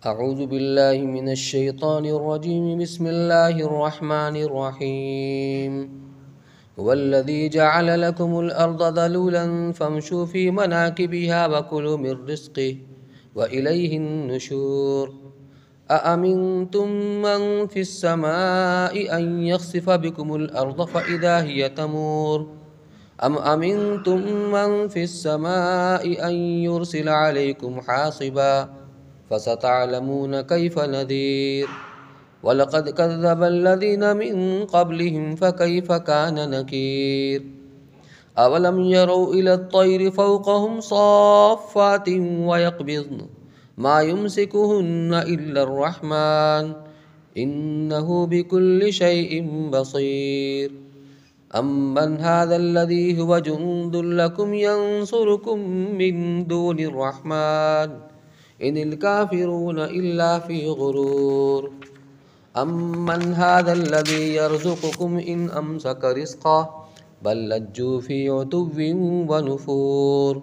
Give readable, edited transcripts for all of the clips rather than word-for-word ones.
أعوذ بالله من الشيطان الرجيم. بسم الله الرحمن الرحيم. هو الذي جعل لكم الأرض ذلولا فامشوا في مناكبها وكلوا من رزقه وإليه النشور. أأمنتم من في السماء أن يخسف بكم الأرض فإذا هي تمور أم أمنتم من في السماء أن يرسل عليكم حاصبا فستعلمون كيف نذير. وَلَقَدْ كَذَّبَ الَّذِينَ مِن قَبْلِهِمْ فَكَيْفَ كَانَ نَكِيرِ. أَوَلَمْ يَرَوْا إِلَى الطَّيْرِ فَوْقَهُمْ صَافَّاتٍ وَيَقْبِضْنَ مَا يُمْسِكُهُنَّ إِلَّا الرَّحْمَنُ إِنَّهُ بِكُلِّ شَيْءٍ بَصِيرٌ. أَمَّنْ هَذَا الَّذِي هُوَ جُندٌ لَكُمْ يَنصُرُكُم مِّن دُونِ الرَّحْمَنِ إِنِ الْكَافِرُونَ إِلَّا فِي غُرُورٍ. أَمَّنْ هَذَا الَّذِي يَرْزُقُكُمْ إِنْ أَمْسَكَ رِزْقَهُ بَل لَّجُّوا فِي عُتُوٍّ وَنُفُورٍ.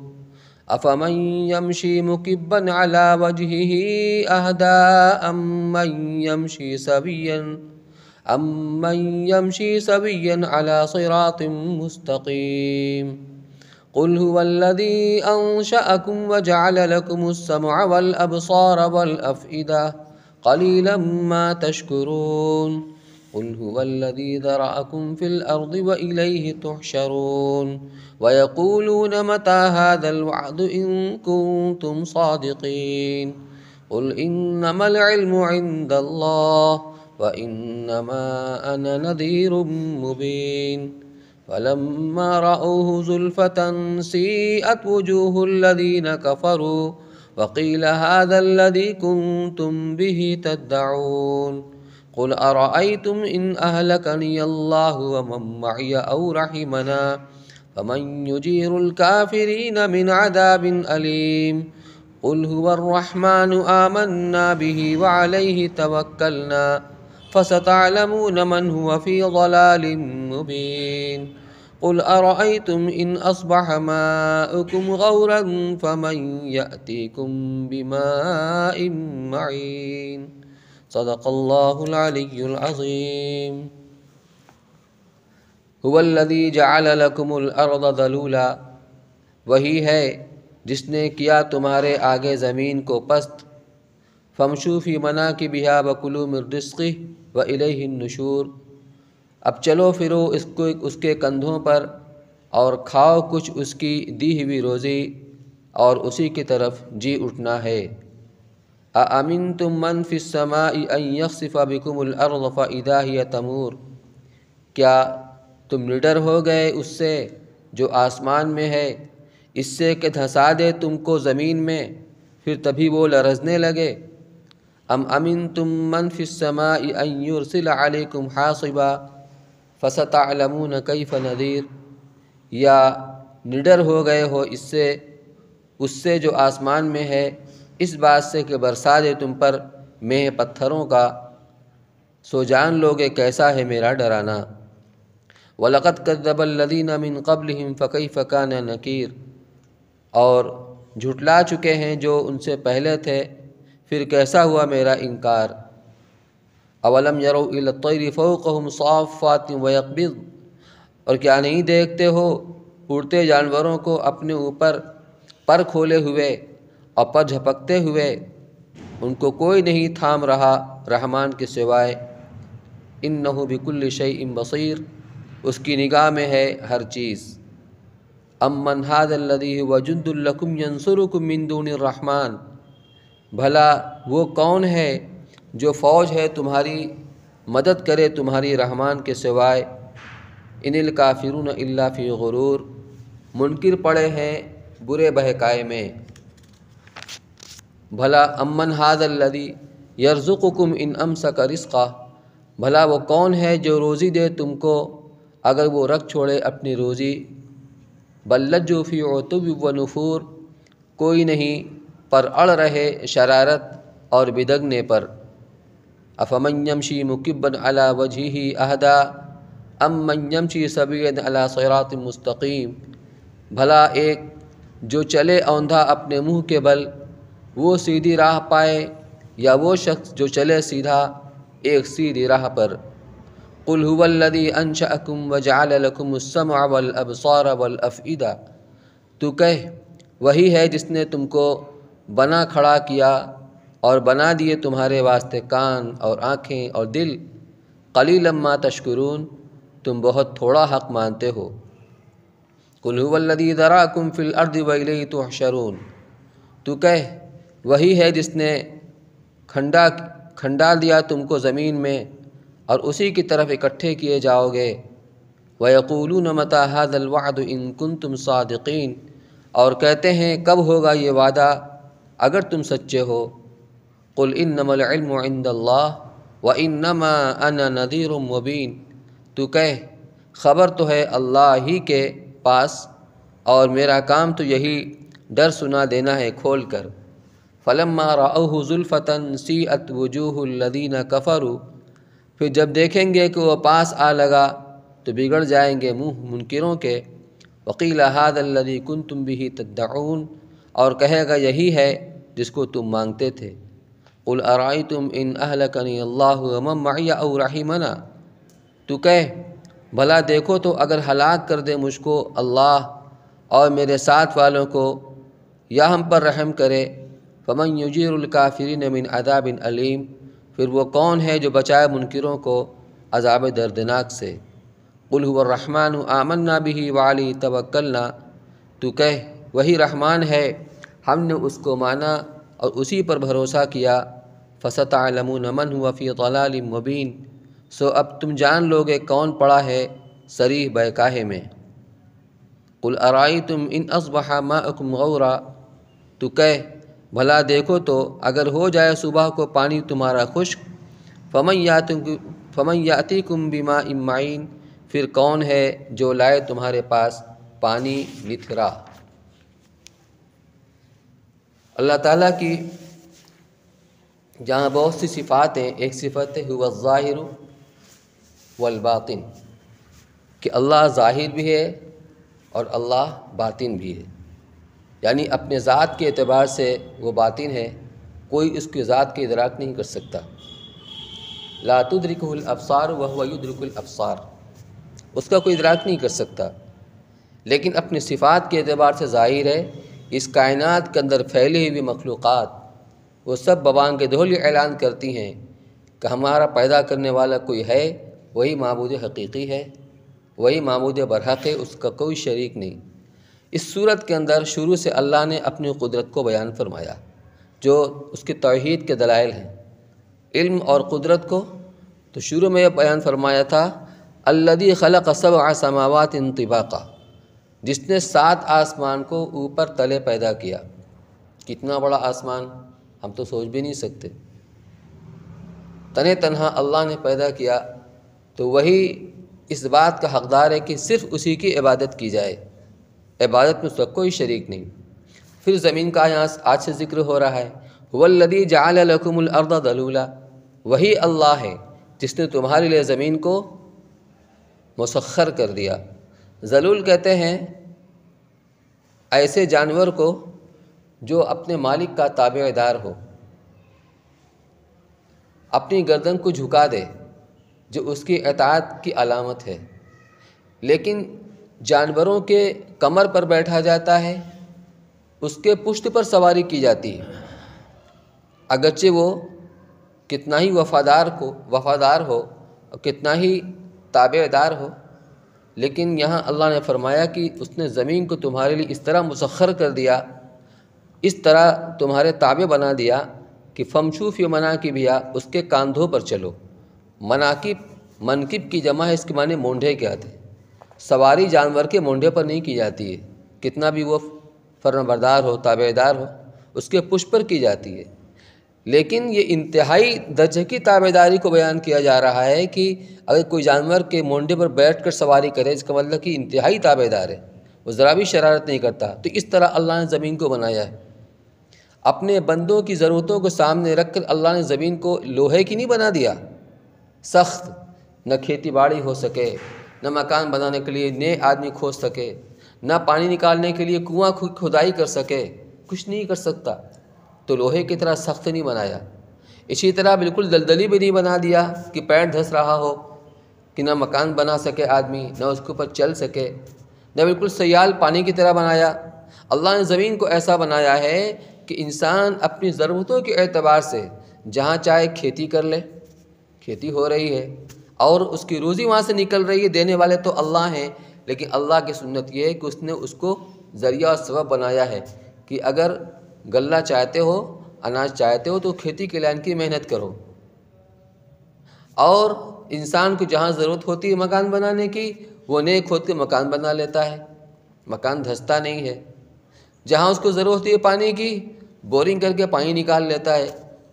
أَفَمَن يَمْشِي مُكِبًّا عَلَى وَجْهِهِ أَهْدَىٰ أَمَّن يَمْشِي سَوِيًّا عَلَى صِرَاطٍ مُّسْتَقِيمٍ. قُلْ هُوَ الَّذِي أَنشَأَكُمْ وَجَعَلَ لَكُمُ السَّمْعَ وَالْأَبْصَارَ وَالْأَفْئِدَةَ قَلِيلًا مَا تَشْكُرُونَ. قُلْ هُوَ الَّذِي ذَرَأَكُمْ فِي الْأَرْضِ وَإِلَيْهِ تُحْشَرُونَ. وَيَقُولُونَ مَتَىٰ هَٰذَا الْوَعْدُ إِن كُنتُمْ صَادِقِينَ. قُلْ إِنَّمَا الْعِلْمُ عِندَ اللَّهِ وَإِنَّمَا أَنَا نَذِيرٌ مُّبِينٌ. فَلَمَّا رَأَوْهُ زُلْفَةً سِيئَتْ وُجُوهُ الَّذِينَ كَفَرُوا وَقِيلَ هَٰذَا الَّذِي كُنتُم بِهِ تَدَّعُونَ. قُلْ أَرَأَيْتُمْ إِنْ أَهْلَكَنِيَ اللَّهُ وَمَن مَّعِيَ أَوْ رَحِمَنَا فَمَن يُجِيرُ الْكَافِرِينَ مِنْ عَذَابٍ أَلِيمٍ. قُلْ هُوَ الرَّحْمَنُ آمَنَّا بِهِ وَعَلَيْهِ تَوَكَّلْنَا فَسَتَعْلَمُونَ مَنْ هُوَ فِي ضَلَالٍ مُّبِينٍ. قُلْ أَرَأَيْتُمْ إِنْ أَصْبَحَ مَاؤُكُمْ غَوْرًا فَمَن يَأْتِيكُم بِمَاءٍ مَّعِينٍ. صدق اللہ العلی العظیم. هو الذی جعل لکم الارض ذلولا، وہی ہے جس نے کیا تمہارے آگے زمین کو پست. فامشوا فی مناکبہا وکلوا من رزقہ والیہ النشور. اب چلو پھرو اس کے کندھوں پر اور کھاؤ کچھ اس کی دی ہوئی روزی، اور اسی کی طرف جی اٹھنا ہے. أَأَمِنْتُم مَّن فِي السَّمَاءِ أَن يَخْسِفَ بِكُمُ الْأَرْضَ فَإِذَا هِيَ تَمُورُ. کیا تم نڈر ہو گئے اس سے جو آسمان میں ہے، اس سے کہ دھسا دے تم کو زمین میں، پھر تبھی وہ لرزنے لگے. أَمْ أَمِنْتُم مَّن فِي السَّمَاءِ أَن يُرْسِلَ عَلَيْكُمْ حَاصِبًا فَسَتَعْلَمُونَ كَيْفَ نَذِيرٌ. یا نڈر ہو گئے ہو اس سے جو آسمان میں ہے، اس بات سے کہ برسا دے تم پر مہ پتھروں کا، سو جان لوگے کیسا ہے میرا ڈرانا. وَلَقَدْ كَذَّبَ الَّذِينَ مِن قَبْلِهِمْ فَكَيْفَ كَانَ نَكِيرٌ. اور جھٹلا چکے ہیں جو ان سے پہلے تھے، پھر کیسا ہوا میرا انکار. أَوَلَمْ يَرَوْا إِلَى الطَّيْرِ فَوْقَهُمْ صَافَّاتٍ وَيَقْبِضْنَ. اور کیا نہیں دیکھتے ہو اڑتے جانوروں کو اپنے اوپر پر کھولے ہوئے اور پر جھپکتے ہوئے، ان کو کوئی نہیں تھام رہا رحمان کے سوائے. انہ بکل شیء بصیر، اس کی نگاہ میں ہے ہر چیز. امن ھذا الذی ھو جند لکم ینصرکم من دون الرحمن. بھلا وہ کون ہے جو فوج ہے تمہاری مدد کرے تمہاری رحمان کے سوائے. ان الکافرون الا فی غرور، منکر پڑے ہیں برے بہکائے میں. بھلا امن ھذا الذی یرزقکم ان امسک رزقہ، بھلا وہ کون ہے جو روزی دے تم کو اگر وہ رکھ چھوڑے اپنی روزی. بل لجوا فی عتو ونفور، کوئی نہیں پر اڑ رہے شرارت اور بدگنے پر. افمن یمشی مکبا علی وجہہ اہدی ام من یمشی سویا علی صراط مستقیم. بھلا ایک جو چلے اوندھا اپنے منہ کے بل، وہ سیدھی راہ پائے، یا وہ شخص جو چلے سیدھا ایک سیدھی راہ پر۔ قل هو الذی انشأکم وجعل لکم السمع والابصار والافئدہ، تو کہہ وہی ہے جس نے تم کو بنا کھڑا کیا اور بنا دیے تمہارے واسطے کان اور آنکھیں اور دل۔ قلیلا ما تشکرون، تم بہت تھوڑا حق مانتے ہو۔ قل هو الذی ذراکم فی الارض والیہ تحشرون، تو کہہ وہی ہے جس نے کھنڈا دیا تم کو زمین میں اور اسی کی طرف اکٹھے کیے جاؤ گے۔ وَيَقُولُونَ مَتَى هَذَا الْوَعْدُ إِن كُنتُمْ صَادِقِينَ، اور کہتے ہیں کب ہوگا یہ وعدہ اگر تم سچے ہو۔ قُلْ إِنَّمَا الْعِلْمُ عِندَ اللَّهِ وَإِنَّمَا أَنَا نَذِيرٌ مُبِينٌ، تو کہہ خبر تو ہے اللہ ہی کے پاس اور میرا کام تو یہی ڈر سنا دینا ہے کھول کر۔ فَلَمَّا رَأَوْهُ زُلْفَةً سِيئَتْ وُجُوهُ الَّذِينَ كَفَرُوا، پھر جب دیکھیں گے کہ وہ پاس آ لگا تو بگڑ جائیں گے منہ منکروں کے۔ وَقِيلَ هَذَا الَّذِي كُنْتُمْ بِهِ تَدَّعُونَ، اور کہے گا یہی ہے جس کو تم مانگتے تھے۔ قُلْ أَرَأَيْتُمْ إِنْ أَهْلَكَنِيَ اللَّهُ وَمَن مَّعِيَ أَوْ رَحِمَنَا، تو کہہ بھلا دیکھو تو اگر ہلاک کر دے مجھ کو اللہ اور میرے ساتھ والوں کو، یا ہم پر رحم کرے، فَمَن يُجِيرُ الْكَافِرِينَ مِنْ عَذَابٍ أَلِيمٍ، پھر وہ کون ہے جو بچائے منکروں کو عذاب دردناک سے۔ قُلْ هُوَ الرَّحْمَنُ آمَنَّا بِهِ وَعَلَيْهِ تَوَكَّلْنَا، تو کہہ وہی رحمان ہے، ہم نے اس کو مانا اور اسی پر بھروسہ کیا۔ فَسَتَعْلَمُونَ مَنْ هُوَ فِي ضَلَالٍ مُبِينٍ، سو اب تم جان لوگے کون پڑا ہے صریح بہکاہے میں۔ قُلْ أَرَأَيْتُمْ إِنْ أَصْبَحَ مَاؤُكُمْ غَوْرًا، تو کہہ بھلا دیکھو تو اگر ہو جائے صبح کو پانی تمہارا خشک، فَمَن يَأْتِيكُمْ بِمَاءٍ مَّعِينٍ، پھر کون ہے جو لائے تمہارے پاس پانی نتھرا۔ اللہ تعالیٰ کی جہاں بہت سی صفات ہیں، ایک صفت ہے هو الظاہر والباطن، کہ اللہ ظاہر بھی ہے اور اللہ باطن بھی ہے، یعنی اپنے ذات کے اعتبار سے وہ باطن ہے، کوئی اس کی ذات کے ادراک نہیں کر سکتا۔ لا تدرکہ الابصار وہو یدرک الابصار، اس کا کوئی ادراک نہیں کر سکتا، لیکن اپنی صفات کے اعتبار سے ظاہر ہے۔ اس کائنات کے اندر پھیلی ہوئی مخلوقات وہ سب ببانگ دہل اعلان کرتی ہیں کہ ہمارا پیدا کرنے والا کوئی ہے، وہی معبود حقیقی ہے، وہی معبود برحق ہے، اس کا کوئی شریک نہیں۔ اس صورت کے اندر شروع سے اللہ نے اپنی قدرت کو بیان فرمایا، جو اس کی توحید کے دلائل ہیں۔ علم اور قدرت کو تو شروع میں یہ بیان فرمایا تھا، الذی خلق سبع سماوات طباقا، جس نے 7 آسمان کو اوپر تلے پیدا کیا۔ کتنا بڑا آسمان ہم تو سوچ بھی نہیں سکتے، تنے تنہا اللہ نے پیدا کیا، تو وہی اس بات کا حقدار ہے کہ صرف اسی کی عبادت کی جائے، عبادت میں اس کا کوئی شریک نہیں۔ پھر زمین کا یہاں آج سے ذکر ہو رہا ہے، هو الذی جعل لکم الارض ذلولا، وہی اللہ ہے جس نے تمہارے لیے زمین کو مسخر کر دیا۔ ذلول کہتے ہیں ایسے جانور کو جو اپنے مالک کا تابع دار ہو، اپنی گردن کو جھکا دے، جو اس کی اطاعت کی علامت ہے، لیکن جانوروں کے کمر پر بیٹھا جاتا ہے، اس کے پشت پر سواری کی جاتی ہے، اگرچہ وہ کتنا ہی وفادار ہو اور کتنا ہی تابع دار ہو، لیکن یہاں اللہ نے فرمایا کہ اس نے زمین کو تمہارے لیے اس طرح مسخر کر دیا، اس طرح تمہارے تابع بنا دیا کہ فمشوا فی مناکبہا، اس کے کاندھوں پر چلو۔ منکب کی جمع ہے، اس کے معنی مونڈھے کے آتے ہیں۔ سواری جانور کے مونڈھے پر نہیں کی جاتی ہے، کتنا بھی وہ فرمانبردار ہو، تابع دار ہو، اس کے پشت پر کی جاتی ہے، لیکن یہ انتہائی درجے کی تابع داری کو بیان کیا جا رہا ہے کہ اگر کوئی جانور کے مونڈے پر بیٹھ کر سواری کرے، اس کا مطلب کہ انتہائی تابع دار ہے، وہ ذرا بھی شرارت نہیں کرتا۔ تو اس طرح اللہ نے زمین کو بنایا ہے، اپنے بندوں کی ضرورتوں کو سامنے رکھ کر اللہ نے زمین کو لوہے کی نہیں بنا دیا، سخت، نہ کھیتی باڑی ہو سکے، نہ مکان بنانے کے لیے نئے آدمی کھود سکے، نہ پانی نکالنے کے لیے کنواں کھدائی کر سکے، کچھ نہیں کر سکتا، تو لوہے کی طرح سخت نہیں بنایا۔ اسی طرح بالکل دلدلی بھی نہیں بنا دیا کہ پیر دھس رہا ہو، کہ نہ مکان بنا سکے آدمی، نہ اس کے اوپر چل سکے، نہ بالکل سیال پانی کی طرح بنایا۔ اللہ نے زمین کو ایسا بنایا ہے کہ انسان اپنی ضرورتوں کے اعتبار سے جہاں چاہے کھیتی کر لے، کھیتی ہو رہی ہے اور اس کی روزی وہاں سے نکل رہی ہے، دینے والے تو اللہ ہیں، لیکن اللہ کی سنت یہ ہے کہ اس نے اس کو ذریعہ اور سبب بنایا ہے کہ اگر غلہ چاہتے ہو، اناج چاہتے ہو تو کھیتی کے لائن کی محنت کرو، اور انسان کو جہاں ضرورت ہوتی ہے مکان بنانے کی وہ نیک ہو کے مکان بنا لیتا ہے، مکان دھستا نہیں ہے۔ جہاں اس کو ضرورت ہوتی ہے پانی کی، بورنگ کر کے پانی نکال لیتا ہے،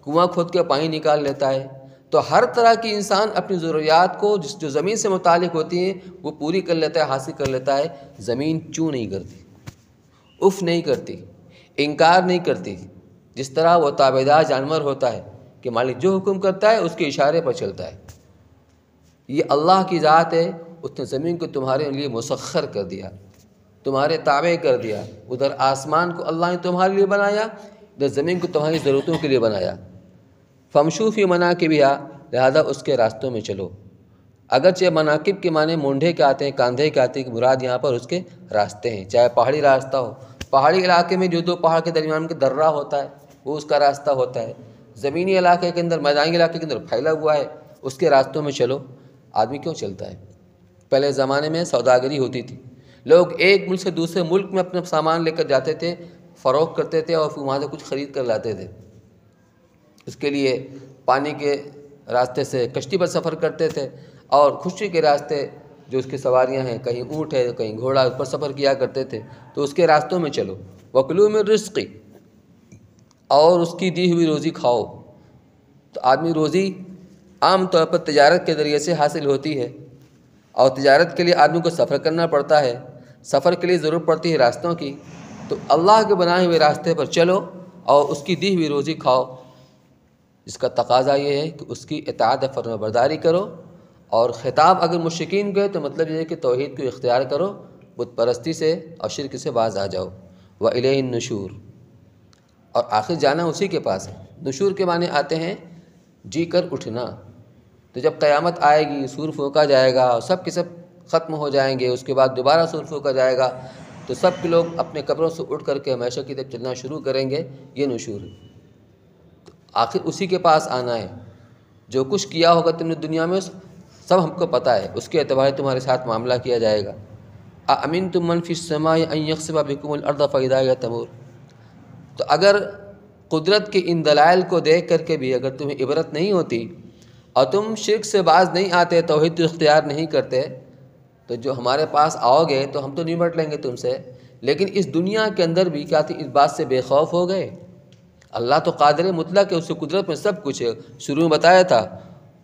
کنواں کھود کے پانی نکال لیتا ہے۔ تو ہر طرح کی انسان اپنی ضروریات کو جو زمین سے متعلق ہوتی ہیں وہ پوری کر لیتا ہے، حاصل کر لیتا ہے۔ زمین چوں نہیں کرتی، اف نہیں کرتی، انکار نہیں کرتی، جس طرح وہ تابعدار جانور ہوتا ہے کہ مالک جو حکم کرتا ہے اس کے اشارے پر چلتا ہے۔ یہ اللہ کی ذات ہے، اس نے زمین کو تمہارے لیے مسخر کر دیا، تمہارے تابع کر دیا۔ ادھر آسمان کو اللہ نے تمہارے لیے بنایا، ادھر زمین کو تمہاری ضرورتوں کے لیے بنایا۔ فمشو فی مناکبہا، لہذا اس کے راستوں میں چلو۔ اگرچہ مناکب کے معنی مونڈھے کے آتے ہیں، کاندھے کے آتے ہیں، مراد یہاں پر اس کے راستے ہیں، چاہے پہاڑی راستہ ہو، پہاڑی علاقے میں جو دو پہاڑ کے درمیان میں درہ ہوتا ہے وہ اس کا راستہ ہوتا ہے، زمینی علاقے کے اندر، میدانی علاقے کے اندر پھیلا ہوا ہے، اس کے راستوں میں چلو۔ آدمی کیوں چلتا ہے؟ پہلے زمانے میں سوداگری ہوتی تھی، لوگ ایک ملک سے دوسرے ملک میں اپنا سامان لے کر جاتے تھے، فروخت کرتے تھے اور پھر وہاں سے کچھ خرید کر لاتے تھے۔ اس کے لیے پانی کے راستے سے کشتی پر سفر کرتے تھے، اور خشکی کے راستے جو اس کی سواریاں ہیں، کہیں اونٹ ہے کہیں گھوڑا، اس پر سفر کیا کرتے تھے۔ تو اس کے راستوں میں چلو۔ وَكُلُوا مِن رِزْقِهِ، اور اس کی دی ہوئی روزی کھاؤ۔ تو آدمی روزی عام طور پر تجارت کے ذریعے سے حاصل ہوتی ہے، اور تجارت کے لیے آدمی کو سفر کرنا پڑتا ہے، سفر کے لیے ضرورت پڑتی ہے راستوں کی۔ تو اللہ کے بنائے ہوئے راستے پر چلو اور اس کی دی ہوئی روزی کھاؤ۔ اس کا تقاضا یہ ہے کہ اس کی اطاعت و فرما برداری کرو، اور خطاب اگر مشرکین کو ہے تو مطلب یہ ہے کہ توحید کو اختیار کرو، بت پرستی سے اور شرک سے باز آ جاؤ۔ وَإِلَيْهِ النُّشُورُ، اور آخر جانا اسی کے پاس ہے۔ نشور کے معنی آتے ہیں جی کر اٹھنا۔ تو جب قیامت آئے گی، سور پھونکا جائے گا اور سب کے سب ختم ہو جائیں گے، اس کے بعد دوبارہ سور پھونکا جائے گا، تو سب کے لوگ اپنے قبروں سے اٹھ کر کے ہمیشہ کی طرف چلنا شروع کریں گے۔ یہ نشور ہے۔ تو آخر اسی کے پاس آنا ہے۔ جو کچھ کیا ہوگا تم نے دنیا میں سب ہم کو پتہ ہے، اس کے اعتبار تمہارے ساتھ معاملہ کیا جائے گا۔ أَأَمِنْتُم مَّن فِي السَّمَاءِ أَن يَخْسِفَ بِكُمُ الْأَرْضَ فَإِذَا هِيَ تَمُورُ۔ تو اگر قدرت کے ان دلائل کو دیکھ کر کے بھی اگر تمہیں عبرت نہیں ہوتی اور تم شرک سے باز نہیں آتے، توحید اختیار نہیں کرتے، تو جو ہمارے پاس آؤ گے تو ہم تو نمٹ لیں گے تم سے، لیکن اس دنیا کے اندر بھی کیا تم اس بات سے بے خوف ہو گئے؟ اللہ تو قادر مطلق ہے، اس کی قدرت میں سب کچھ ہے۔ شروع میں بتایا تھا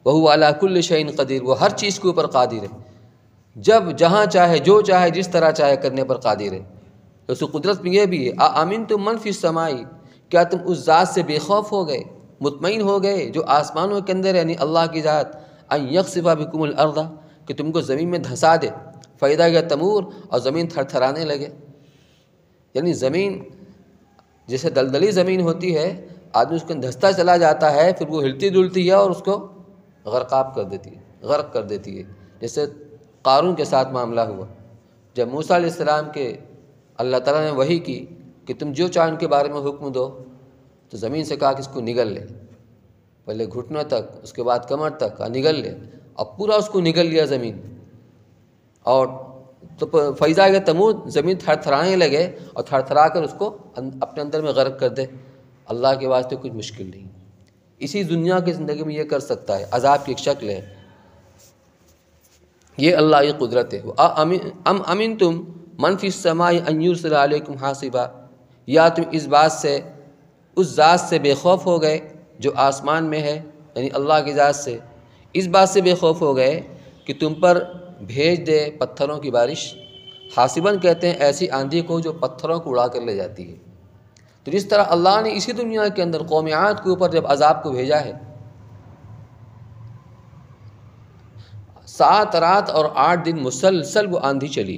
وَهُوَ عَلَىٰ كُلِّ شَيْءٍ قَدِيرٌ، وہ ہر چیز کے اوپر قادر ہے، جب جہاں چاہے جو چاہے جس طرح چاہے کرنے پر قادر ہے۔ تو اس کی قدرت میں یہ بھی ہے أَأَمِنْتُم مَّن فِي السَّمَاءِ، کیا تم اس ذات سے بے خوف ہو گئے، مطمئن ہو گئے جو آسمانوں کے اندر، یعنی اللہ کی ذات، أَن يَخْسِفَ بِكُمُ الْأَرْضَ، کہ تم کو زمین میں دھسا دے، فَإِذَا هِيَ تَمُورُ، اور زمین تھر تھرانے لگے۔ یعنی زمین جیسے دلدلی زمین ہوتی ہے، آدمی اس کو دھستا چلا جاتا ہے، پھر وہ ہلتی ڈلتی ہے اور اس کو غرق کر دیتی ہے۔ جیسے قارون کے ساتھ معاملہ ہوا، جب موسیٰ علیہ السلام کے اللہ تعالیٰ نے وحی کی کہ تم جو چاہو ان کے بارے میں حکم دو، تو زمین سے کہا کہ اس کو نگل لے، پہلے گھٹنوں تک، اس کے بعد کمر تک نگل لے، اب پورا اس کو نگل لیا زمین، اور تو فیضا کے تمور زمین تھر تھرانے لگے، اور تھر تھرا کر اس کو اپنے اندر میں غرق کر دے۔ اللہ کے واسطے کچھ مشکل نہیں، اسی دنیا کی زندگی میں یہ کر سکتا ہے، عذاب کی ایک شکل ہے۔ یہ اللہ کی قدرت ہے۔ ام امنتم من فی السماء ان یرسل علیکم حاصبا، یا تم اس بات سے، اس ذات سے بے خوف ہو گئے جو آسمان میں ہے، یعنی اللہ کی ذات سے اس بات سے بے خوف ہو گئے کہ تم پر بھیج دے پتھروں کی بارش۔ حاصباً کہتے ہیں ایسی آندھی کو جو پتھروں کو اڑا کر لے جاتی ہے۔ تو جس طرح اللہ نے اسی دنیا کے اندر قوم عاد کے اوپر جب عذاب کو بھیجا ہے، 7 رات اور 8 دن مسلسل وہ آندھی چلی،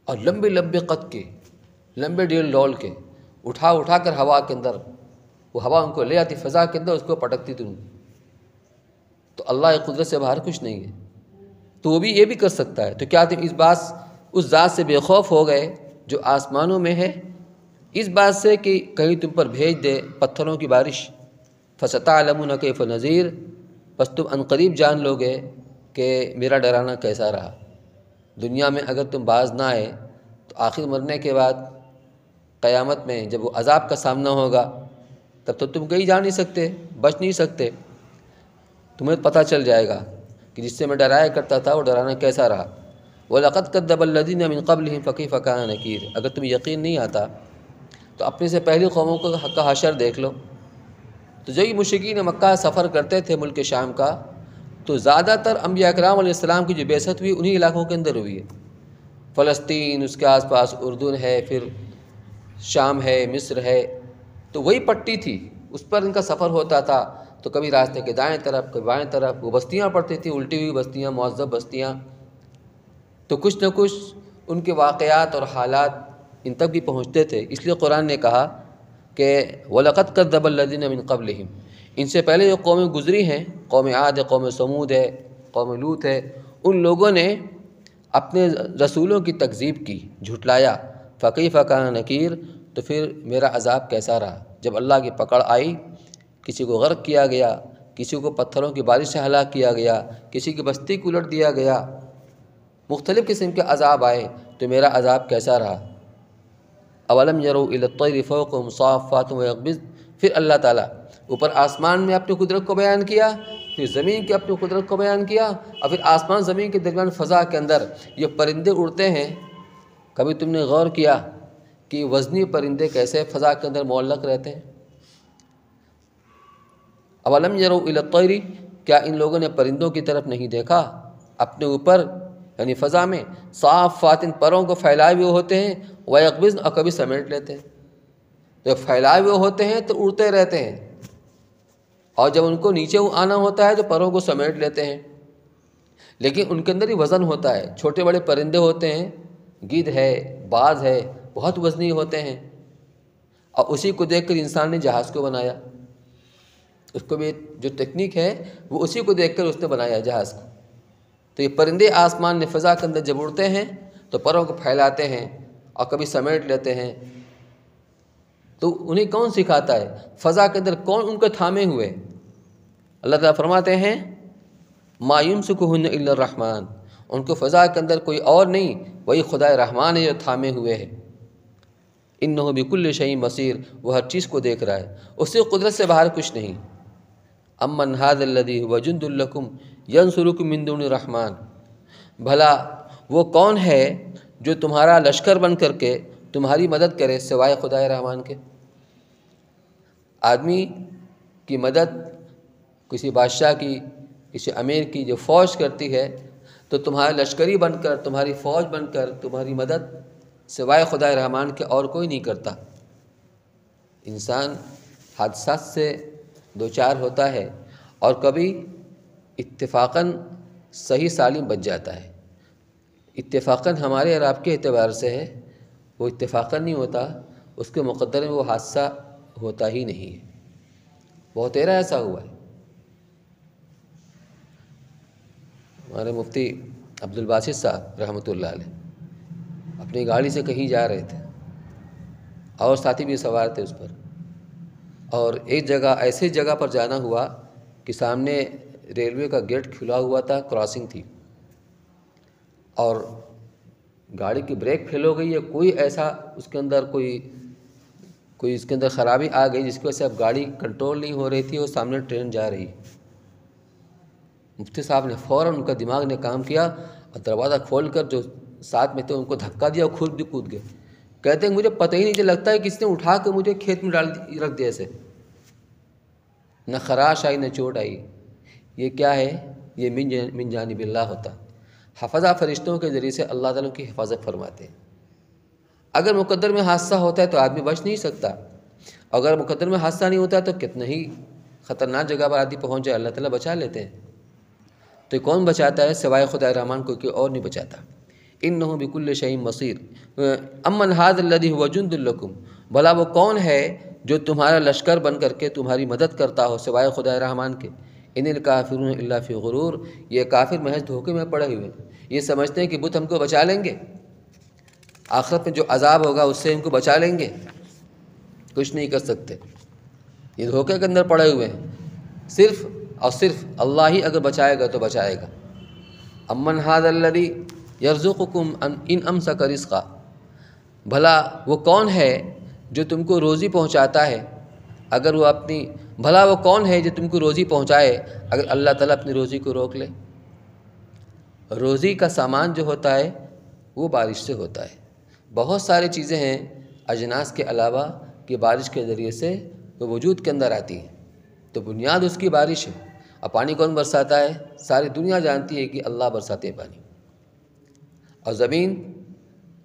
اور لمبے لمبے قد کے، لمبے ڈیل ڈول کے، اٹھا کر ہوا کے اندر وہ ہوا ان کو لے آتی فضا کے اندر، اس کو پٹکتی تم. تو اللہ کی قدرت سے باہر کچھ نہیں ہے، تو وہ بھی یہ بھی کر سکتا ہے. تو کیا تم اس ذات سے بے خوف ہو گئے جو آسمانوں میں ہے، اس بات سے کہ کہیں تم پر بھیج دے پتھروں کی بارش؟ فَسَتَعْلَمُونَ كَيْفَ نَذِيرٌ، بس تم عنقریب جان لو گے کہ میرا ڈرانا کیسا رہا. دنیا میں اگر تم باز نہ آئے تو آخر مرنے کے بعد قیامت میں جب وہ عذاب کا سامنا ہوگا تب تو تم کہیں جا نہیں سکتے، بچ نہیں سکتے. تمہیں پتہ چل جائے گا کہ جس سے میں ڈرایا کرتا تھا وہ ڈرانا کیسا رہا. وَلَقَدْ كَذَّبَ الَّذِينَ مِن قَبْلِهِمْ فَكَيْفَ كَانَ نَكِيرِ. اگر تمہیں یقین نہیں آتا تو اپنے سے پہلی قوموں کا حشر دیکھ لو. تو جو مشرکین مکہ سفر کرتے تھے ملک شام کا، تو زیادہ تر انبیاء اکرام علیہ السلام کی جو بعثت ہوئی انہی علاقوں کے اندر ہوئی ہے. فلسطین، اس کے آس پاس اردن ہے، پھر شام ہے، مصر ہے، تو وہی پٹی تھی، اس پر ان کا سفر ہوتا تھا. تو کبھی راستے کے دائیں طرف، کبھی بائیں طرف وہ بستیاں پڑتی تھیں، الٹی ہوئی بستیاں، معذب بستیاں. تو کچھ نہ کچھ ان کے واقعات اور حالات ان تک بھی پہنچتے تھے. اس لیے قرآن نے کہا کہ وَلَقَدْ كَذَّبَ الَّذِينَ مِن قَبْلِهِمْ، ان سے پہلے جو قومیں گزری ہیں، قوم عاد ہے، قوم سمود ہے، قوم لوط ہے، ان لوگوں نے اپنے رسولوں کی تکذیب کی، جھٹلایا. فَكَيْفَ كَانَ نَكِيرٌ، تو پھر میرا عذاب کیسا رہا. جب اللہ کی پکڑ آئی، کسی کو غرق کیا گیا، کسی کو پتھروں کی بارش سے ہلاک کیا گیا، کسی کی بستی کو الٹ دیا گیا، مختلف قسم کے عذاب آئے، تو میرا عذاب کیسا رہا. اولم يروا الى الطير فوقهم صافات ويقبض. پھر اللہ تعالیٰ اوپر آسمان میں اپنی قدرت کو بیان کیا، پھر زمین کی اپنی قدرت کو بیان کیا، اور پھر آسمان زمین کے درمیان فضا کے اندر یہ پرندے اڑتے ہیں. کبھی تم نے غور کیا کہ وزنی پرندے کیسے فضا کے اندر معلق رہتے ہیں؟ اولم يروا الى الطير، کیا ان لوگوں نے پرندوں کی طرف نہیں دیکھا اپنے اوپر، یعنی فضا میں، صافات، پروں کو پھیلائے ہوئے ہوتے ہیں، وَيَقْبِضْنَ، اور کبھی سمیٹ لیتے ہیں. جب پھیلائے ہوئے ہوتے ہیں تو اڑتے رہتے ہیں، اور جب ان کو نیچے آنا ہوتا ہے تو پروں کو سمیٹ لیتے ہیں. لیکن ان کے اندر ہی وزن ہوتا ہے، چھوٹے بڑے پرندے ہوتے ہیں، گدھ ہے، باز ہے، بہت وزنی ہوتے ہیں. اور اسی کو دیکھ کر انسان نے جہاز کو بنایا. اس کو بھی جو ٹیکنیک ہے وہ اسی کو دیکھ کر اس نے بنایا جہاز کو. تو یہ پرندے آسمان میں فضا کے اندر جب اڑتے ہیں تو پروں کو پھیلاتے ہیں اور کبھی سمیٹ لیتے ہیں. تو انہیں کون سکھاتا ہے؟ فضا کے اندر کون ان کو تھامے ہوئے؟ اللہ تعالیٰ فرماتے ہیں ما یمسکہن الا الرحمن، ان کو فضا کے اندر کوئی اور نہیں، وہی خدا رحمان ہے جو تھامے ہوئے ہے. انہ بکل شیء بصیر، وہ ہر چیز کو دیکھ رہا ہے، اس سے قدرت سے باہر کچھ نہیں. امن ھذا الذی ھو جند لکم ینصرکم من دون الرحمن، بھلا وہ کون ہے جو تمہارا لشکر بن کر کے تمہاری مدد کرے سوائے خدائے رحمان کے. آدمی کی مدد کسی بادشاہ کی، کسی امیر کی جو فوج کرتی ہے، تو تمہارا لشکری بن کر، تمہاری فوج بن کر تمہاری مدد سوائے خدائے رحمان کے اور کوئی نہیں کرتا. انسان حادثات سے دوچار ہوتا ہے اور کبھی اتفاقاً صحیح سالم بچ جاتا ہے. اتفاقاً ہمارے اور آپ کے اعتبار سے ہے، وہ اتفاقاً نہیں ہوتا، اس کے مقدر میں وہ حادثہ ہوتا ہی نہیں ہے. بہت تیرا ایسا ہوا ہے. ہمارے مفتی عبدالباسط صاحب رحمۃ اللہ علیہ اپنی گاڑی سے کہیں جا رہے تھے اور ساتھی بھی سوار تھے اس پر، اور ایک جگہ ایسی جگہ پر جانا ہوا کہ سامنے ریلوے کا گیٹ کھلا ہوا تھا، کراسنگ تھی، اور گاڑی کی بریک فیل ہو گئی ہے، کوئی ایسا اس کے اندر کوئی اس کے اندر خرابی آ گئی جس کی وجہ سے اب گاڑی کنٹرول نہیں ہو رہی تھی اور سامنے ٹرین جا رہی. مفتی صاحب نے فوراً، ان کا دماغ نے کام کیا اور دروازہ کھول کر جو ساتھ میں تھے ان کو دھکا دیا اور خود بھی کود گئے. کہتے ہیں مجھے پتہ ہی نہیں لگتا ہے کس نے اٹھا کے مجھے کھیت میں رکھ دیا ایسے. نہ خراش آئی نہ چوٹ آئی. یہ کیا ہے؟ یہ من جانب اللہ ہوتا. حفظہ فرشتوں کے ذریعے سے اللہ تعالیٰ کی حفاظت فرماتے ہیں. اگر مقدر میں حادثہ ہوتا ہے تو آدمی بچ نہیں سکتا، اگر مقدر میں حادثہ نہیں ہوتا ہے تو کتنا ہی خطرناک جگہ پر آدمی پہنچ جائے، اللہ تعالیٰ بچا لیتے ہیں. تو کون بچاتا ہے سوائے خدا رحمان کو؟ کوئی اور نہیں بچاتا. انہ بکل شیء بصیر. امن ھذا الذی ھو جند لکم، بھلا وہ کون ہے جو تمہارا لشکر بن کر کے تمہاری مدد کرتا ہو سوائے خدا رحمان کے۔ ان الکافرون الا فی غرور، یہ کافر محض دھوکے میں پڑے ہوئے ہیں، یہ سمجھتے ہیں کہ بت ہم کو بچا لیں گے، آخرت میں جو عذاب ہوگا اس سے ہم کو بچا لیں گے، کچھ نہیں کر سکتے، یہ دھوکے کے اندر پڑے ہوئے ہیں۔ صرف اور صرف اللہ ہی اگر بچائے گا تو بچائے گا۔ امن ھذا الذی یرزقکم ان امسک رزقا، بھلا وہ کون ہے جو تم کو روزی پہنچاتا ہے اگر وہ بھلا وہ کون ہے جو تم کو روزی پہنچائے اگر اللہ تعالیٰ اپنی روزی کو روک لے؟ روزی کا سامان جو ہوتا ہے وہ بارش سے ہوتا ہے۔ بہت ساری چیزیں ہیں اجناس کے علاوہ کہ بارش کے ذریعے سے وہ وجود کے اندر آتی ہیں، تو بنیاد اس کی بارش ہے۔ اور پانی کون برساتا ہے؟ ساری دنیا جانتی ہے کہ اللہ برساتے ہیں پانی۔ اور زمین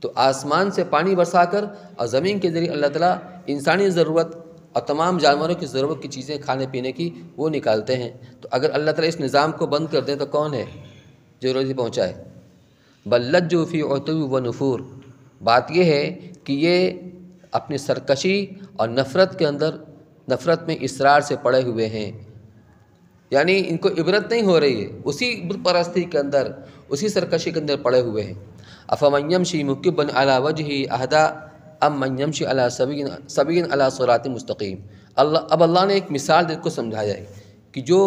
تو آسمان سے پانی برسا کر اور زمین کے ذریعے اللہ تعالیٰ انسانی ضرورت اور تمام جانوروں کی ضرورت کی چیزیں کھانے پینے کی وہ نکالتے ہیں۔ تو اگر اللہ تعالیٰ اس نظام کو بند کر دیں تو کون ہے جو روزی پہنچائے؟ بل لجوا فی عتو و نفور، بات یہ ہے کہ یہ اپنی سرکشی اور نفرت کے اندر، نفرت میں اصرار سے پڑے ہوئے ہیں، یعنی ان کو عبرت نہیں ہو رہی ہے، اسی بت پرستی کے اندر، اسی سرکشی کے اندر پڑے ہوئے ہیں۔ افمن یمشی مکبا علی وجہہ اہدی ام من یمشی علی سوی علی صراط مستقیم۔ اب اللہ نے ایک مثال دے کو سمجھایا ہے کہ جو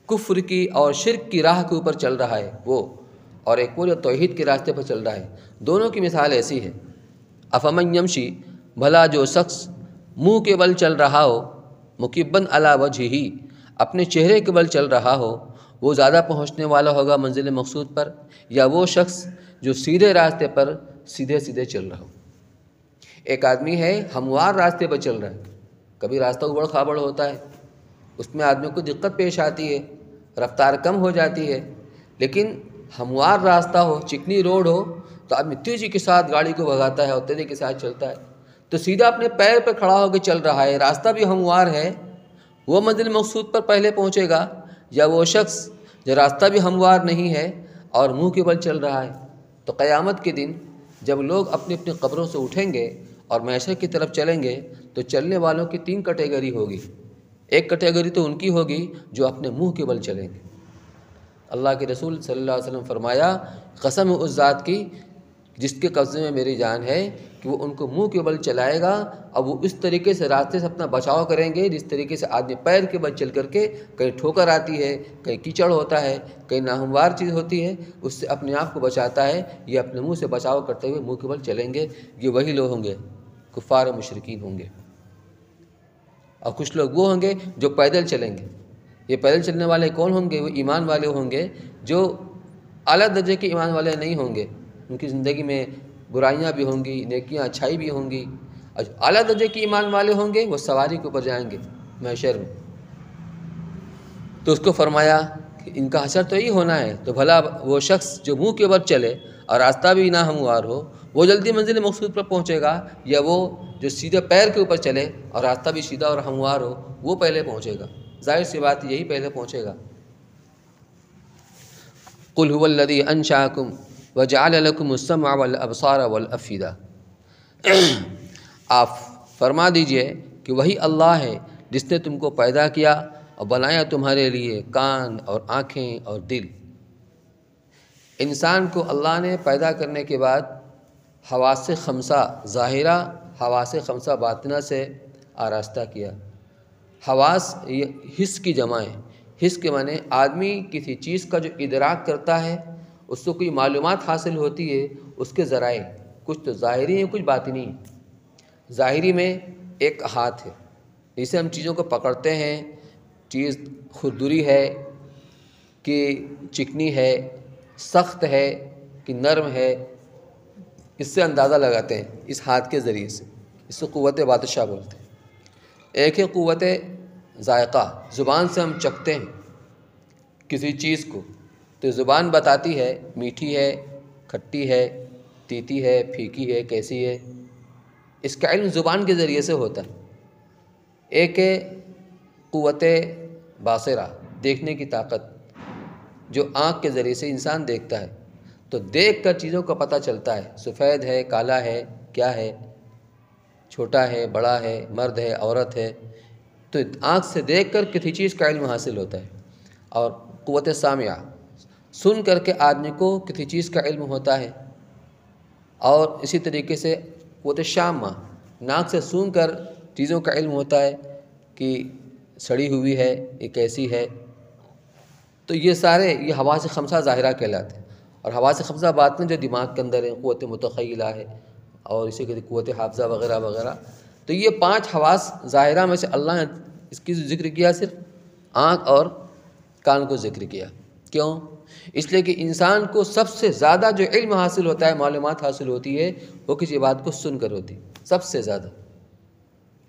کفر کی اور شرک کی راہ کے اوپر چل رہا ہے وہ، اور ایک وہ جو توحید کے راستے پر چل رہا ہے، دونوں کی مثال ایسی ہے۔ افمن یمشی، بھلا جو شخص منہ کے بل چل رہا ہو، مکبا علی وجہہ، اپنے چہرے کے بل چل رہا ہو، وہ زیادہ پہنچنے والا ہوگا منزل مقصود پر، یا وہ شخص جو سیدھے راستے پر سیدھے سیدھے چل رہا ہو؟ ایک آدمی ہے ہموار راستے پر چل رہا ہے، کبھی راستہ اوبڑ کھابڑ ہوتا ہے، اس میں آدمی کو دقت پیش آتی ہے، رفتار کم ہو جاتی ہے، لیکن ہموار راستہ ہو، چکنی روڈ ہو تو آدمی تیزی کے ساتھ گاڑی کو بھگاتا ہے اور تیزی کے ساتھ چلتا ہے۔ تو سیدھا اپنے پیر پہ کھڑا ہو کے چل رہا ہے، راستہ بھی ہموار ہے، وہ منزل مقصود پر پہلے پہنچے گا، یا وہ شخص جو راستہ بھی ہموار نہیں ہے اور منہ کے بل چل رہا ہے؟ تو قیامت کے دن جب لوگ اپنی اپنی قبروں سے اٹھیں گے اور محشر کی طرف چلیں گے تو چلنے والوں کی 3 کیٹیگری ہوگی۔ ایک کیٹیگری تو ان کی ہوگی جو اپنے منہ کے بل چلیں گے۔ اللہ کے رسول صلی اللہ علیہ وسلم فرمایا، قسم اس ذات کی جس کے قبضے میں میری جان ہے کہ وہ ان کو منہ کے بل چلائے گا، اور وہ اس طریقے سے راستے سے اپنا بچاؤ کریں گے جس طریقے سے آدمی پیر کے بل چل کر کے کہیں ٹھوکر آتی ہے، کہیں کیچڑ ہوتا ہے، کہیں ناہموار چیز ہوتی ہے، اس سے اپنے آپ کو بچاتا ہے۔ یہ اپنے منہ سے بچاؤ کرتے ہوئے منہ کے بل چلیں گے، یہ وہی لوگ ہوں گے، کفار و مشرکین ہوں گے۔ اور کچھ لوگ وہ ہوں گے جو پیدل چلیں گے۔ یہ پیدل چلنے والے کون ہوں گے؟ وہ ایمان والے ہوں گے جو اعلیٰ درجے کے ایمان والے نہیں ہوں گے، ان کی زندگی میں برائیاں بھی ہوں گی، نیکیاں اچھائی بھی ہوں گی، اور اعلیٰ درجے کے ایمان والے ہوں گے وہ سواری کے اوپر جائیں گے محشر میں۔ تو اس کو فرمایا کہ ان کا حشر تو یہی ہونا ہے، تو بھلا وہ شخص جو منہ کے اوپر چلے اور راستہ بھی نہ ہموار ہو وہ جلدی منزل مقصود پر پہنچے گا، یا وہ جو سیدھے پیر کے اوپر چلے اور راستہ بھی سیدھا اور ہموار ہو وہ پہلے پہنچے گا؟ ظاہر سی بات یہی پہلے پہنچے گا۔ قل هو الذی انشأکم وجعل لکم السمع والابصار والافئدہ، آپ فرما دیجئے کہ وہی اللہ ہے جس نے تم کو پیدا کیا اور بنایا تمہارے لیے کان اور آنکھیں اور دل۔ انسان کو اللہ نے پیدا کرنے کے بعد حواس خمسہ ظاہرہ، حواس خمسہ باطنہ سے آراستہ کیا۔ حواس یہ حس کی جمع ہے، حس کے معنی آدمی کسی چیز کا جو ادراک کرتا ہے، اس کو کوئی معلومات حاصل ہوتی ہے، اس کے ذرائع کچھ تو ظاہری ہیں کچھ باطنی ہیں۔ ظاہری میں ایک ہاتھ ہے، جسے ہم چیزوں کو پکڑتے ہیں، چیز خردری ہے کہ چکنی ہے، سخت ہے کہ نرم ہے، اس سے اندازہ لگاتے ہیں اس ہاتھ کے ذریعے سے، اس کو قوت بادشاہ بولتے ہیں۔ ایک ہے قوت ذائقہ، زبان سے ہم چکھتے ہیں کسی چیز کو تو زبان بتاتی ہے میٹھی ہے، کھٹی ہے، تیتی ہے، پھیکی ہے، کیسی ہے، اس کا علم زبان کے ذریعے سے ہوتا ہے۔ ایک ہے قوت باصرہ، دیکھنے کی طاقت، جو آنکھ کے ذریعے سے انسان دیکھتا ہے، تو دیکھ کر چیزوں کا پتہ چلتا ہے، سفید ہے، کالا ہے، کیا ہے۔ چھوٹا ہے، بڑا ہے، مرد ہے، عورت ہے، تو آنکھ سے دیکھ کر کسی چیز کا علم حاصل ہوتا ہے، اور قوت سامعہ سن کر کے آدمی کو کسی چیز کا علم ہوتا ہے، اور اسی طریقے سے قوت شامہ ناک سے سون کر چیزوں کا علم ہوتا ہے کہ سڑی ہوئی ہے، یہ کیسی ہے۔ تو یہ سارے یہ حواس خمسہ ظاہرہ کہلاتے ہیں، اور حواس خمسہ باطنہ جو دماغ کے اندر ہیں، قوت متخیلہ ہے، اور اسی کے قوت حافظہ وغیرہ وغیرہ۔ تو یہ 5 حواس ظاہرہ میں سے اللہ نے اس کی ذکر کیا، صرف آنکھ اور کان کو ذکر کیا۔ کیوں؟ اس لیے کہ انسان کو سب سے زیادہ جو علم حاصل ہوتا ہے، معلومات حاصل ہوتی ہے، وہ کسی بات کو سن کر ہوتی ہے، سب سے زیادہ۔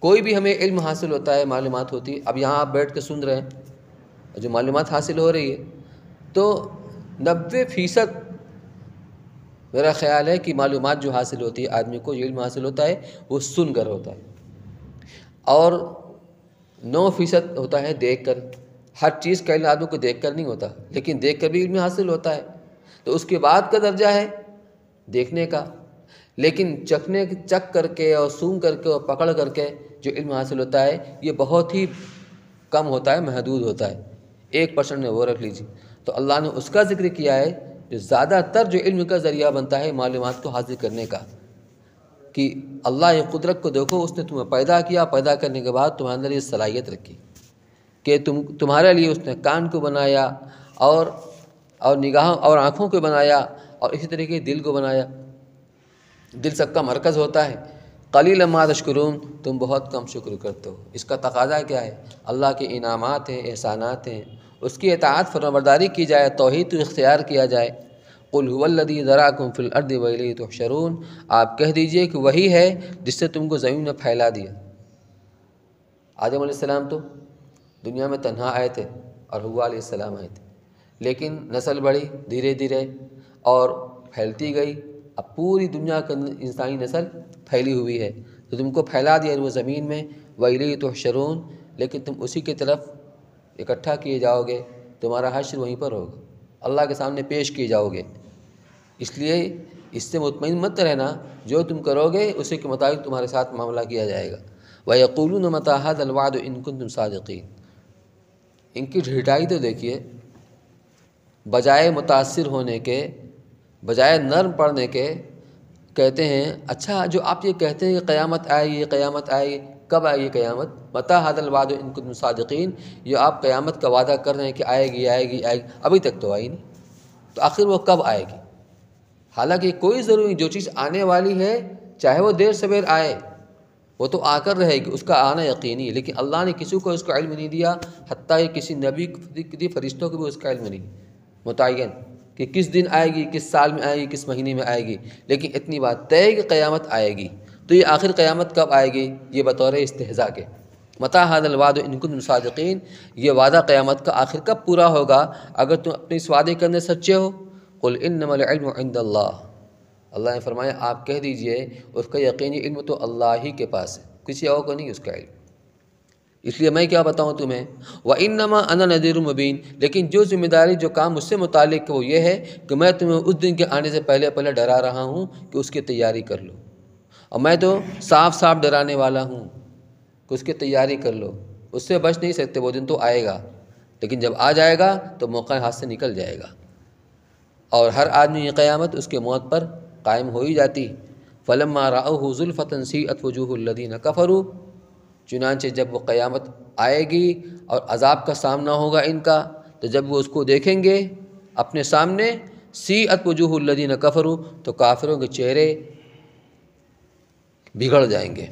کوئی بھی ہمیں علم حاصل ہوتا ہے، معلومات ہوتی ہے، اب یہاں آپ بیٹھ کے سن رہے ہیں، جو معلومات حاصل ہو رہی ہے، تو 90% میرا خیال ہے کہ معلومات جو حاصل ہوتی ہے آدمی کو، جو علم حاصل ہوتا ہے، وہ سن کر ہوتا ہے، اور 9% ہوتا ہے دیکھ کر۔ ہر چیز کا علم آدمی کو دیکھ کر نہیں ہوتا، لیکن دیکھ کر بھی علم حاصل ہوتا ہے، تو اس کے بعد کا درجہ ہے دیکھنے کا۔ لیکن چکھ کر کے اور سونگھ کر کے اور پکڑ کر کے جو علم حاصل ہوتا ہے، یہ بہت ہی کم ہوتا ہے، محدود ہوتا ہے، 1% میں وہ رکھ لیجیے۔ تو اللہ نے اس کا ذکر کیا ہے جو زیادہ تر جو علم کا ذریعہ بنتا ہے معلومات کو حاصل کرنے کا، کہ اللہ یہ قدرت کو دیکھو، اس نے تمہیں پیدا کیا، پیدا کرنے کے بعد تمہارے اندر یہ صلاحیت رکھی کہ تمہارے لیے اس نے کان کو بنایا، اور نگاہوں اور آنکھوں کو بنایا، اور اسی طریقے دل کو بنایا۔ دل سب کا مرکز ہوتا ہے۔ قلیلا ما تشکرون، تم بہت کم شکر کرتے ہو۔ اس کا تقاضا کیا ہے؟ اللہ کے انعامات ہیں، احسانات ہیں، اس کی اطاعت فرمانبرداری کی جائے، توحید کو اختیار کیا جائے۔ قل هو الذی ذراکم فی الارض والیہ تحشرون، آپ کہہ دیجئے کہ وہی ہے جس سے تم کو زمین میں پھیلا دیا۔ آدم علیہ السلام تو دنیا میں تنہا آئے تھے، اور حوا علیہ السلام آئے تھے، لیکن نسل بڑھی دھیرے دھیرے اور پھیلتی گئی۔ اب پوری دنیا کے اندر انسانی نسل پھیلی ہوئی ہے، تو تم کو پھیلا دیا وہ زمین میں، وَإِلَيْهِ تُحْشَرُونَ، لیکن تم اسی کی طرف اکٹھا کیے جاؤ گے، تمہارا حشر وہیں پر ہوگا، اللہ کے سامنے پیش کیے جاؤ گے۔ اس لیے اس سے مطمئن مت رہنا، جو تم کرو گے اسی کے مطابق تمہارے ساتھ معاملہ کیا جائے گا۔ وَيَقُولُونَ مَتَىٰ هَٰذَا الْوَعْدُ إِن كُنتُمْ صَادِقِينَ، ان کی ڈھٹائی تو دیکھیے، بجائے متاثر ہونے کے، بجائے نرم پڑنے کے، کہتے ہیں اچھا جو آپ یہ کہتے ہیں کہ قیامت آئے گی، قیامت آئے گی، کب آئے گی قیامت؟ مَتَىٰ هَٰذَا الْوَعْدُ إِن كُنتُمْ صَادِقِينَ، یہ آپ قیامت کا وعدہ کر رہے ہیں کہ آئے گی آئے گی آئے گی، ابھی تک تو آئی نہیں، تو آخر وہ کب آئے گی؟ حالانکہ کوئی ضروری نہیں، جو چیز آنے والی ہے چاہے وہ دیر سویر آئے، وہ تو آ کر رہے گی، اس کا آنا یقینی ہے، لیکن اللہ نے کسی کو اس کا علم نہیں دیا، حتیٰ کہ کسی نبی کسی فرشتوں کو بھی اس کا علم نہیں متعین کہ کس دن آئے گی، کس سال میں آئے گی، کس مہینے میں آئے گی، لیکن اتنی بات طے ہے کہ قیامت آئے گی۔ تو یہ آخر قیامت کب آئے گی؟ یہ بطور استہزاء کے، مَتَىٰ هَٰذَا الْوَعْدُ إِن كُنتُمْ صَادِقِينَ، یہ وعدہ قیامت کا آخر کب پورا ہوگا اگر تم اپنے اس وعدے کے اندر سچے ہو؟ قُلْ إِنَّمَا الْعِلْمُ عِندَ اللَّهِ، اللہ نے فرمایا آپ کہہ دیجئے اس کا یقینی علم تو اللہ ہی کے پاس ہے، کسی اور کو نہیں اس کا علم۔ اس لیے میں کیا بتاؤں تمہیں، وَإِنَّمَا أَنَا نَذِيرٌ مُّبِينٌ، لیکن جو ذمہ داری جو کام مجھ سے متعلق ہے وہ یہ ہے کہ میں تمہیں اس دن کے آنے سے پہلے پہلے ڈرا رہا ہوں کہ اس کی تیاری کر لو، اور میں تو صاف صاف ڈرانے والا ہوں کہ اس کی تیاری کر لو، اس سے بچ نہیں سکتے، وہ دن تو آئے گا، لیکن جب آ جائے گا تو موقع ہاتھ سے نکل جائے گا، اور ہر آدمی یہ قیامت اس کے موت پر قائم ہو ہی جاتی۔ فَلَمَّا رَأَوْهُ زُلْفَةً سِیئَتْ وُجُوهُ الَّذِینَ کَفَرُوا، چنانچہ جب وہ قیامت آئے گی اور عذاب کا سامنا ہوگا ان کا، تو جب وہ اس کو دیکھیں گے اپنے سامنے، سِیئَتْ وُجُوهُ الَّذِینَ کَفَرُوا، تو کافروں کے چہرے بگڑ جائیں گے،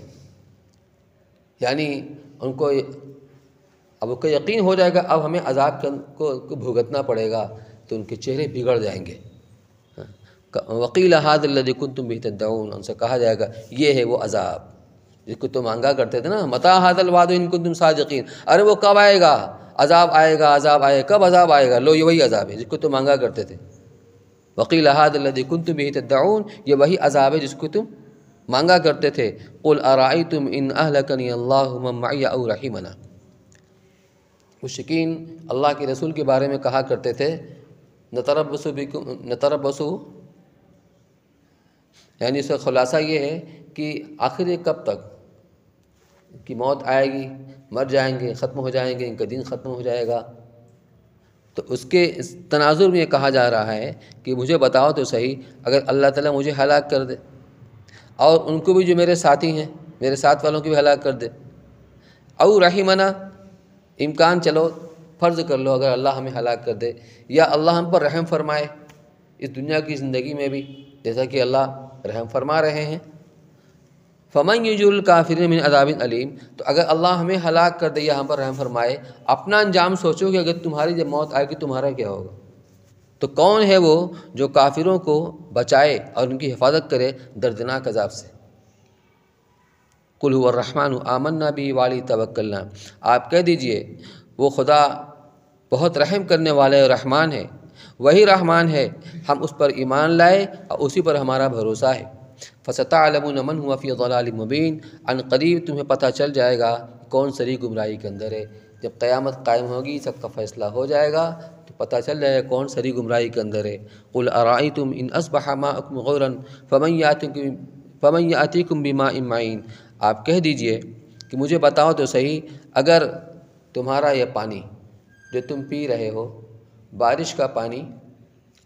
یعنی ان کو اب کو یقین ہو جائے گا اب ہمیں عذاب کو بھگتنا پڑے گا، تو ان کے چہرے بگڑ جائیں گے۔ وَقِيلَ هَٰذَا الَّذِي كُنتُم بِهِ تَدَّعُونَ، ان سے کہا جائے گا یہ ہے وہ عذاب جس کو تم مانگا کرتے تھے نا، مَتَىٰ هَٰذَا الْوَعْدُ إِن كُنتُم صَادِقِينَ، ارے وہ کب آئے گا؟ عذاب آئے گا، عذاب آئے گا، کب عذاب آئے گا؟ لو یہ وہی عذاب ہے جس کو تم مانگا کرتے تھے۔ وَقِيلَ هَٰذَا الَّذِي كُنتُم بِهِ تَدَّعُونَ، یہ وہی عذاب ہے جس کو تم مانگا کرتے تھے۔ قُلْ أَرَأَيْتُمْ إِنْ أَهْلَكَنِيَ اللَّهُ وَمَن مَّعِيَ أَوْ رَحِمَنَا، مشرکین اللہ کے رسول کے بارے میں کہا کرتے تھے نتربص، یعنی اس کا خلاصہ یہ ہے کہ آخر یہ کب تک، کہ موت آئے گی، مر جائیں گے، ختم ہو جائیں گے، ان کا دین ختم ہو جائے گا، تو اس کے تناظر میں یہ کہا جا رہا ہے کہ مجھے بتاؤ تو صحیح، اگر اللہ تعالیٰ مجھے ہلاک کر دے اور ان کو بھی جو میرے ساتھی ہیں، میرے ساتھ والوں کو بھی ہلاک کر دے، او رحمنا، امکان چلو فرض کر لو اگر اللہ ہمیں ہلاک کر دے، یا اللہ ہم پر رحم فرمائے اس دنیا کی زندگی میں بھی، جیسا کہ اللہ رحم فرما رہے ہیں، فمن یجر الکافرین من عذاب علیم، تو اگر اللہ ہمیں ہلاک کر دے یا ہم پر رحم فرمائے، اپنا انجام سوچو کہ اگر تمہاری جب موت آئے گی تمہارا کیا ہوگا؟ تو کون ہے وہ جو کافروں کو بچائے اور ان کی حفاظت کرے دردناک عذاب سے؟ قل هو الرحمن آمنا به وعلیہ توکلنا، آپ کہہ دیجئے وہ خدا بہت رحم کرنے والے اور رحمان ہے، وہی رحمان ہے، ہم اس پر ایمان لائے اور اسی پر ہمارا بھروسہ ہے۔ فَسَتَعْلَمُونَ مَنْ هُوَ فِي ضَلَالٍ مُبِينٍ، عن قریب تمہیں پتہ چل جائے گا کون سری گمراہی کے اندر ہے۔ جب قیامت قائم ہوگی، سب کا فیصلہ ہو جائے گا تو پتہ چل جائے گا کون سری گمراہی کے اندر ہے۔ قُلْ أَرَأَيْتُمْ إِنْ أَصْبَحَ مَاؤُكُمْ غَوْرًا فَمَنْ يَأْتِيكُمْ بِمَاءٍ مَّعِينٍ، آپ کہہ دیجئے کہ مجھے بتاؤ تو صحیح، اگر تمہارا یہ پانی جو تم پی رہے ہو بارش کا پانی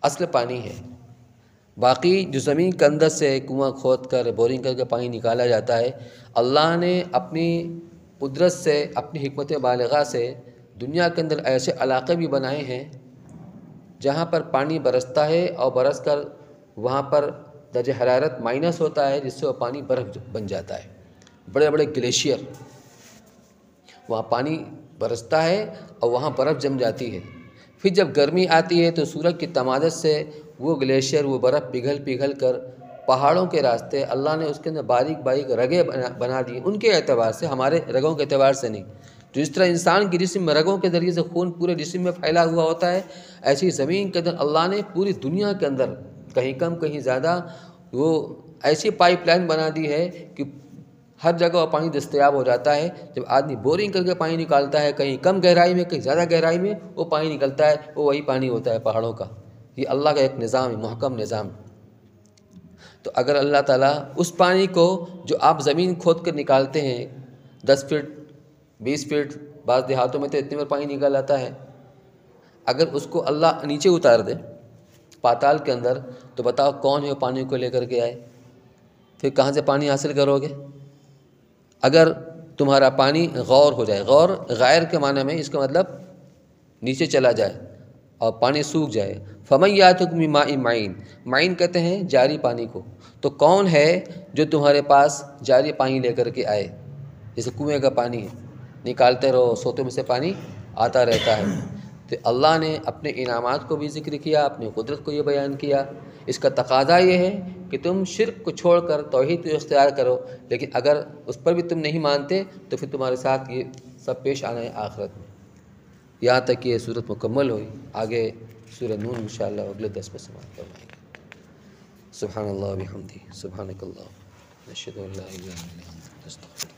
اصل پانی ہے، باقی جو زمین کے اندر سے کنواں کھود کر بورنگ کر کے پانی نکالا جاتا ہے، اللہ نے اپنی قدرت سے، اپنی حکمت بالغہ سے دنیا کے اندر ایسے علاقے بھی بنائے ہیں جہاں پر پانی برستا ہے اور برس کر وہاں پر درجہ حرارت مائنس ہوتا ہے، جس سے وہ پانی برف بن جاتا ہے، بڑے بڑے گلیشیئر، وہاں پانی برستا ہے اور وہاں برف جم جاتی ہے، پھر جب گرمی آتی ہے تو سورج کی تمادت سے وہ گلیشیئر، وہ برف پگھل کر پہاڑوں کے راستے اللہ نے اس کے اندر باریک باریک رگیں بنا دی، ان کے اعتبار سے، ہمارے رگوں کے اعتبار سے نہیں۔ جس طرح انسان کے جسم میں رگوں کے ذریعے سے خون پورے جسم میں پھیلا ہوا ہوتا ہے، ایسی زمین کے اندر اللہ نے پوری دنیا کے اندر کہیں کم کہیں زیادہ وہ ایسی پائپ لائن بنا دی ہے کہ ہر جگہ وہ پانی دستیاب ہو جاتا ہے۔ جب آدمی بورنگ کر کے پانی نکالتا ہے، کہیں کم گہرائی میں کہیں زیادہ گہرائی میں وہ پانی نکلتا ہے، وہ وہی پانی ہوتا ہے پہاڑوں کا۔ یہ اللہ کا ایک نظام ہے، محکم نظام۔ تو اگر اللہ تعالیٰ اس پانی کو جو آپ زمین کھود کر نکالتے ہیں 10 فٹ 20 فٹ، بعض دیہاتوں میں تو اتنے میں پانی نکل آتا ہے، اگر اس کو اللہ نیچے اتار دے پاتال کے اندر، تو بتاؤ کون ہے وہ پانی کو لے کر کے آئے؟ پھر کہاں سے پانی حاصل کرو گے؟ اگر تمہارا پانی غور ہو جائے، غور غیر کے معنی میں اس کا مطلب نیچے چلا جائے اور پانی سوکھ جائے، فَمَن يَأْتِكُم بِمَاءٍ مَّعِينٍ، معین کہتے ہیں جاری پانی کو، تو کون ہے جو تمہارے پاس جاری پانی لے کر کے آئے؟ جیسے کنویں کا پانی ہے، نکالتے رہو، سوتوں میں سے پانی آتا رہتا ہے۔ تو اللہ نے اپنے انعامات کو بھی ذکر کیا، اپنی قدرت کو یہ بیان کیا۔ اس کا تقاضا یہ ہے کہ تم شرک کو چھوڑ کر توحید کو اختیار کرو، لیکن اگر اس پر بھی تم نہیں مانتے تو پھر تمہارے ساتھ یہ سب پیش آنا ہے آخرت میں۔ یہاں تک کہ یہ صورت مکمل ہوئی، آگے سورہ نون انشاءاللہ اگلے 10 میں سماعت کروائیں گے۔ سبحان اللہ و بحمدہ، سبحانک اللہ، نشہد ان لا الہ الا انت، نستغفرک۔